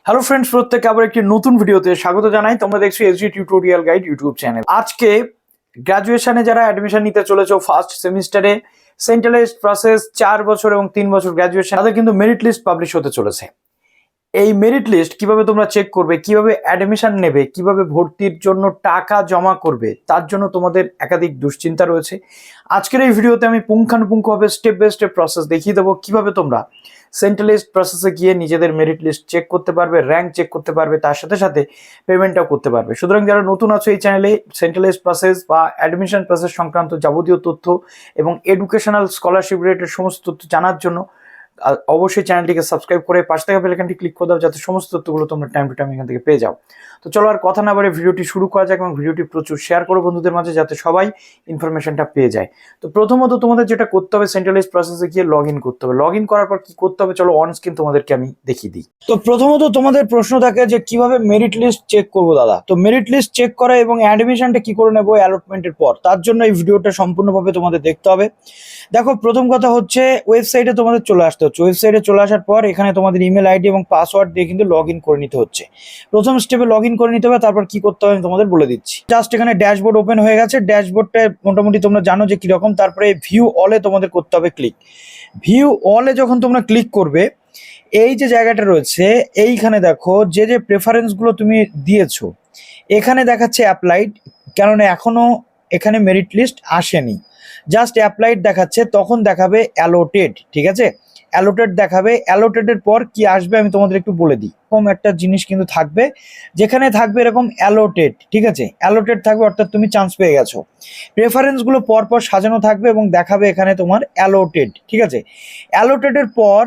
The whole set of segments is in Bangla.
হ্যালো ফ্রেন্ডস, প্রত্যেককে আবার একটি নতুন ভিডিওতে স্বাগত জানাই। তোমরা দেখছো SG tutorial guide YouTube channel. আজকে গ্র্যাজুয়েশনে যারা অ্যাডমিশন নিতে চলেছো ফার্স্ট সেমিস্টারে, সেন্ট্রালাইজড প্রসেস 4 বছর এবং 3 বছর গ্র্যাজুয়েশন, তাদের কিন্তু মেরিট লিস্ট পাবলিশ হতে চলেছে। এই মেরিট লিস্ট কিভাবে তোমরা চেক করবে, কিভাবে অ্যাডমিশন নেবে, কিভাবে ভর্তির জন্য টাকা জমা করবে, তার জন্য তোমাদের একাধিক দুশ্চিন্তা রয়েছে। আজকের এই ভিডিওতে আমি পুঙ্খানুপুঙ্খভাবে স্টেপ বাই স্টেপ প্রসেস দেখিয়ে দেবো কিভাবে তোমরা সেন্ট্রালাইজড প্রসেসে গিয়ে নিজেদের মেরিট লিস্ট চেক করতে পারবে, র্যাঙ্ক চেক করতে পারবে, তার সাথে সাথে পেমেন্টটাও করতে পারবে। সুতরাং যারা নতুন আছো এই চ্যানেলে সেন্ট্রালাইজড প্রসেস বা অ্যাডমিশন প্রসেস সংক্রান্ত যাবতীয় তথ্য এবং এডুকেশনাল স্কলারশিপ রিলেটেড সমস্ত তথ্য জানার জন্য অবশ্যই চ্যানেলটিকে সাবস্ক্রাইব করে পাশে থাকা বেল আইকনটি ক্লিক করে দাও, যাতে সমস্ত তথ্যগুলো তোমরা টাইম টু টাইম এখান থেকে পেয়ে যাও। তো চলো আর কথা না বাড়ে ভিডিওটি শুরু করা যাক এবং ভিডিওটি প্রচুর শেয়ার করো বন্ধুদের মাঝে, যাতে সবাই ইনফরমেশনটা পেয়ে যায়। তো প্রথমত তোমাদের যেটা করতে হবে, সেন্ট্রালাইজড প্রসেসে গিয়ে লগ ইন করতে হবে। লগ ইন করার পর কি করতে হবে চলো অন স্ক্রিন তোমাদেরকে আমি দেখিয়ে দিই। তো প্রথমত তোমাদের প্রশ্ন থাকে যে কিভাবে মেরিট লিস্ট চেক করবো দাদা। তো মেরিট লিস্ট চেক করা এবং অ্যাডমিশনটা কি করে নেবো অ্যালটমেন্টের পর, তার জন্য এই ভিডিওটা সম্পূর্ণভাবে তোমাদের দেখতে হবে। দেখো, প্রথম কথা হচ্ছে ওয়েবসাইটে তোমাদের চলে আসতে হচ্ছে। ওয়েবসাইটে চলে আসার পর এখানে তোমাদের ইমেল আইডি এবং পাসওয়ার্ড দিয়ে কিন্তু লগ ইন করে নিতে হচ্ছে। প্রথম স্টেপে লগ ইন করে নিতে হবে, তারপর কি করতে হবে আমি তোমাদের বলে দিচ্ছি। জাস্ট এখানে ড্যাশবোর্ড ওপেন হয়ে গেছে। ড্যাশবোর্ডটা মোটামুটি তোমরা জানো যে কিরকম। তারপরে ভিউ অলে তোমাদের করতে হবে ক্লিক। ভিউ অলে যখন তোমরা ক্লিক করবে, এই যে জায়গাটা রয়েছে এইখানে দেখো যে যে প্রেফারেন্সগুলো তুমি দিয়েছো এখানে দেখাচ্ছে অ্যাপ্লাইড, কারণ এখনো এখানে মেরিট লিস্ট আসেনি। জাস্ট অ্যাপ্লাইড দেখাচ্ছে, তখন দেখাবে অ্যালোটেড। ঠিক আছে, অ্যালোটেড দেখাবে। অ্যালোটেডের পর কি আসবে আমি তোমাদের একটু বলে দিই। এরকম একটা জিনিস কিন্তু থাকবে, যেখানে থাকবে এরকম অ্যালোটেড। ঠিক আছে, অ্যালোটেড থাকবে, অর্থাৎ তুমি চান্স পেয়ে গেছো। প্রেফারেন্সগুলো পরপর সাজানো থাকবে এবং দেখাবে এখানে তোমার অ্যালোটেড। ঠিক আছে, অ্যালোটেডের পর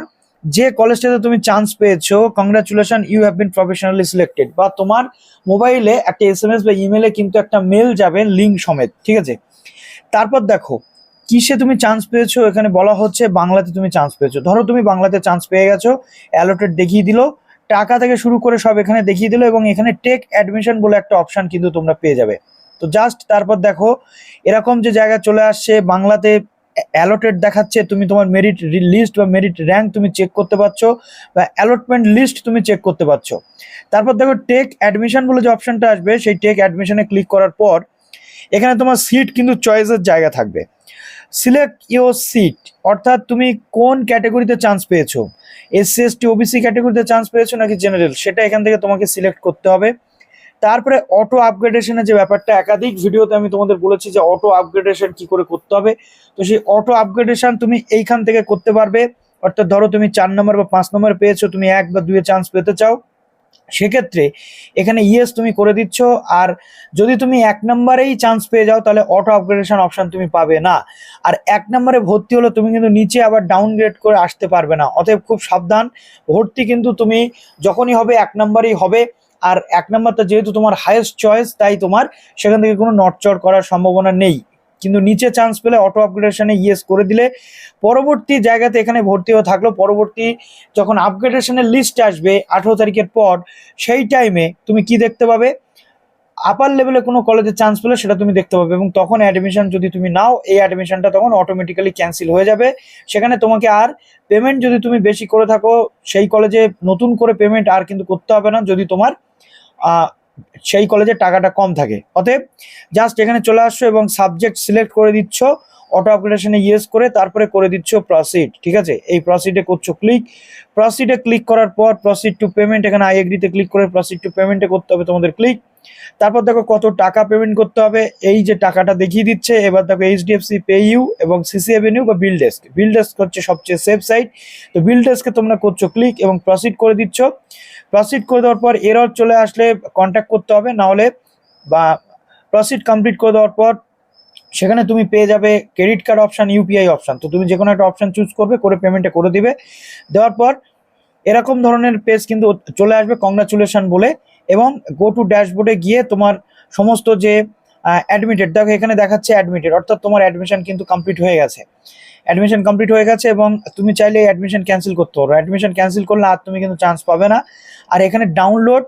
যে কলেজটাতে তুমি চান্স পেয়েছো, congratulation, you have been professionally selected, বা তোমার মোবাইলে একটা SMS বা ইমেলে কিন্তু একটা মেল যাবে লিঙ্ক সমেত। ঠিক আছে, তারপর দেখো কিসে তুমি চান্স পেয়েছো। এখানে বলা হচ্ছে বাংলাতে তুমি চান্স পেয়েছো। ধরো তুমি বাংলাতে চান্স পেয়ে গেছো, অ্যালোটেড দেখিয়ে দিল, টাকা থেকে শুরু করে সব এখানে দেখিয়ে দিল, এবং এখানে টেক অ্যাডমিশন বলে একটা অপশন কিন্তু তোমরা পেয়ে যাবে। তো জাস্ট তারপর দেখো এরকম যে জায়গা চলে আসছে, বাংলাতে অ্যালোটেড দেখাচ্ছে, তুমি তোমার মেরিট লিস্ট বা মেরিট র্যাঙ্ক তুমি চেক করতে পারছো, বা অ্যালটমেন্ট লিস্ট তুমি চেক করতে পারছো। তারপর দেখো টেক অ্যাডমিশন বলে যে অপশনটা আসবে, সেই টেক অ্যাডমিশনে ক্লিক করার পর এখানে তোমার সিট কিন্তু চয়েসের জায়গা থাকবে। সিলেক্ট ইউর সিট, অর্থাৎ তুমি কোন ক্যাটাগরিতে চান্স পেয়েছো, SC ST OBC ক্যাটাগরিতে চান্স পেয়েছো নাকি জেনারেল, সেটা এখান থেকে তোমাকে সিলেক্ট করতে হবে। তারপরে অটো আপগ্রেডেশনের যে ব্যাপারটা, একাধিক ভিডিওতে আমি তোমাদের বলেছি যে অটো আপগ্রেডেশন কি করে করতে হবে। তো সেই অটো আপগ্রেডেশন তুমি এইখান থেকে করতে পারবে। অর্থাৎ ধরো তুমি 4 নম্বর বা 5 নম্বর পেয়েছো, তুমি 1 বা 2 চান্স পেতে চাও, সেক্ষেত্রে এখানে ইয়েস তুমি করে দিচ্ছ। আর যদি তুমি 1 নম্বরেই চান্স পেয়ে যাও, তাহলে অটো আপগ্রেডেশন অপশন তুমি পাবে না। আর 1 নম্বরে ভর্তি হলে তুমি কিন্তু নিচে আবার ডাউনগ্রেড করে আসতে পারবে না। অতএব খুব সাবধান, ভর্তি কিন্তু তুমি যখনই হবে 1 নম্বরেই হবে। আর 1 নম্বরটা যেহেতু তোমার হাইয়েস্ট চয়েস, তাই তোমার সেখান থেকে কোনো নটচড় করার সম্ভাবনা নেই। কিন্তু নিচে চান্স পেলে অটো আপগ্রেডেশনে ইয়েস করে দিলে পরবর্তী জায়গাতে এখানে ভর্তি হয়ে থাকলো, পরবর্তী যখন আপগ্রেডেশনের লিস্ট আসবে 18 তারিখের পর, সেই টাইমে তুমি কি দেখতে পাবে, আপার লেভেলে কোনো কলেজে চান্স পেলে সেটা তুমি দেখতে পাবে, এবং তখন অ্যাডমিশন যদি তুমি নাও, এই অ্যাডমিশনটা তখন অটোমেটিক্যালি ক্যান্সেল হয়ে যাবে। সেখানে তোমাকে আর পেমেন্ট যদি তুমি বেশি করে থাকো, সেই কলেজে নতুন করে পেমেন্ট আর কিন্তু করতে হবে না, যদি তোমার সেই কলেজে টাকাটা কম থাকে। অতএব জাস্ট এখানে চলে আসছো এবং সাবজেক্ট সিলেক্ট করে দিচ্ছ, অটো আপগ্রেডেশনে ইয়েস করে তারপরে করে দিচ্ছ প্রসিড। ঠিক আছে, এই প্রসিডে করছো ক্লিক। প্রসিডে ক্লিক করার পর প্রসিড টু পেমেন্ট, এখানে আই এগ্রিতে ক্লিক করে প্রসিড টু পেমেন্টে করতে হবে তোমাদের ক্লিক। তারপর দেখো কত টাকা পেমেন্ট করতে হবে, এই যে টাকাটা দেখিয়ে দিচ্ছে। এবার দেখো HDFC PayU এবং CC Avenue বা বিল ডেস্ক। বিল ডেস্ক হচ্ছে সবচেয়ে সেফ সাইট। তো বিল ডেস্কে তোমরা করছো ক্লিক এবং প্রসিড করে দিচ্ছ। প্রসিড করে দেওয়ার পর এরর চলে আসলে কন্ট্যাক্ট করতে হবে, না হলে বা প্রসিড কমপ্লিট করে দেওয়ার পর সেখানে তুমি পেয়ে যাবে credit card option, UPI option. তো তুমি যে কোনো একটা অপশন চুজ করবে, করে পেমেন্টটা করে দিবে। দেওয়ার পর এরকম ধরনের পেজ কিন্তু চলে আসবে কংগ্রাচুলেশন বলে, এবং গো টু ড্যাশবোর্ডে গিয়ে তোমার সমস্ত যে অ্যাডমিটেড, দেখো এখানে দেখাচ্ছে অ্যাডমিটেড, অর্থাৎ তোমার অ্যাডমিশন কিন্তু কমপ্লিট হয়ে গেছে। অ্যাডমিশন কমপ্লিট হয়ে গেছে এবং তুমি চাইলে অ্যাডমিশন ক্যান্সেল করতে পারো। অ্যাডমিশন ক্যান্সেল করলে আর তুমি কিন্তু চান্স পাবে না। আর এখানে ডাউনলোড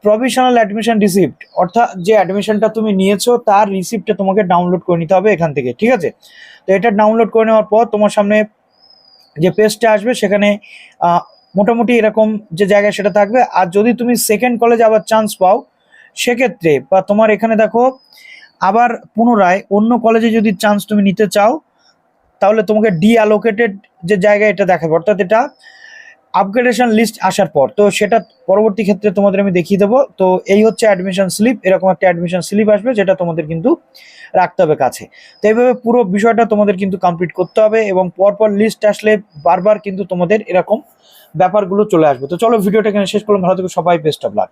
প্রভিশনাল অ্যাডমিশন রিসিপ্ট, অর্থাৎ যে অ্যাডমিশনটা তুমি নিয়েছো তার রিসিপ্টটা তোমাকে ডাউনলোড করে নিতে হবে এখান থেকে। ঠিক আছে, তো এটা ডাউনলোড করে নেওয়ার পর তোমার সামনে যে পেজটা আসবে, সেখানে মোটামুটি এরকম যে জায়গায় সেটা থাকবে। আর যদি তুমি সেকেন্ড কলেজে আবার চান্স পাও সেক্ষেত্রে, বা তোমার এখানে দেখো আবার পুনরায় অন্য কলেজে যদি চান্স তুমি নিতে চাও, তাহলে তোমাকে ডিঅ্যালোকেটেড যে জায়গা এটা দেখাবে, অর্থাৎ এটা আপগ্রেডেশন লিস্ট আসার পর। তো সেটা পরবর্তী ক্ষেত্রে তোমাদের আমি দেখিয়ে দেবো। তো এই হচ্ছে অ্যাডমিশন স্লিপ, এরকম একটা অ্যাডমিশন স্লিপ আসবে যেটা তোমাদের কিন্তু রাখতে হবে কাছে। তো এইভাবে পুরো বিষয়টা তোমাদের কিন্তু কমপ্লিট করতে হবে, এবং পরপর লিস্ট আসলে বারবার কিন্তু তোমাদের এরকম ব্যাপারগুলো চলে আসবে। তো চলো ভিডিওটা এখানে শেষ করলাম, ভালো থেকো সবাই, বেস্ট অফ লাক।